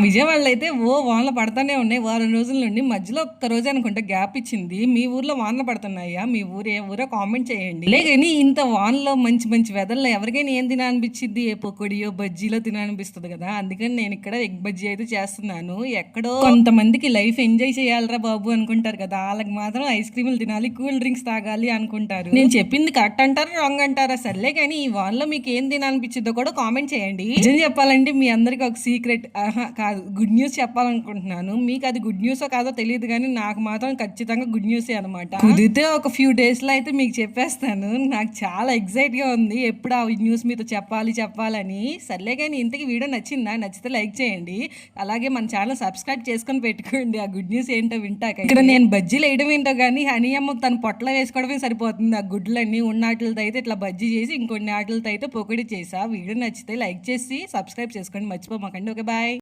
విజయవాడలో అయితే వానలు పడతానే ఉన్నాయి. వారం రోజుల నుండి. మధ్యలో ఒక్క రోజే అనుకుంటా గ్యాప్ ఇచ్చింది. మీ ఊర్లో వానలు పడుతున్నాయా? మీ ఊరు ఏ ఊరో కామెంట్ చేయండి. లేగాని ఇంత వానలో మంచి మంచి వెదర్‌లో ఎవరికైనా ఏం తినాలనిపించిద్ది? ఏ పకోడియో, బజ్జీలో తినాలనిపిస్తది కదా! అందుకని నేను ఇక్కడ ఎగ్ బజ్జీ అయితే చేస్తున్నాను. ఎక్కడో కొంతమందికి లైఫ్ ఎంజాయ్ చేయాలిరా బాబు అనుకుంటారు కదా! ఆళ్ళకి మాత్రం ఐస్ క్రీములు తినాలి, కూల్ డ్రింక్స్ తాగాలి అనుకుంటారు. నేను చెప్పింది కరెక్ట్ అంటారా? రాంగ్ అంటారా? సర్లే కానీ ఈ వానలో మీకు ఏం తినాలనిపించిద్దో కూడా కామెంట్ చేయండి. నిజం చెప్పాలంటే మీ అందరికి ఒక సీక్రెట్ కాదు, గుడ్ న్యూస్ చెప్పాలనుకుంటున్నాను. మీకు అది గుడ్ న్యూసో కాదో తెలియదు కానీ నాకు మాత్రం ఖచ్చితంగా గుడ్ న్యూసే అనమాట. కుదిరితే ఒక ఫ్యూ డేస్లో అయితే మీకు చెప్పేస్తాను. నాకు చాలా ఎక్సైట్గా ఉంది ఎప్పుడు ఆ న్యూస్ మీతో చెప్పాలని. సర్లే కానీ ఇంతకీ వీడియో నచ్చిందా? నచ్చితే లైక్ చేయండి. అలాగే మన ఛానల్ సబ్స్క్రైబ్ చేసుకొని పెట్టుకోండి. ఆ గుడ్ న్యూస్ ఏంటో వింటాక. ఇక్కడ నేను బజ్జీలు వేయడం ఏంటో కానీ హనీ అమ్మ తన పొట్టలో వేసుకోవడమే సరిపోతుంది. ఆ గుడ్లన్నీ ఉన్న వాటితో అయితే ఇట్లా బజ్జీ చేసి ఇంకొన్ని వాటితో అయితే పొకిడి చేసా. వీడియో నచ్చితే లైక్ చేసి సబ్స్క్రైబ్ చేసుకోండి, మర్చిపోమాకండి. Okay, bye.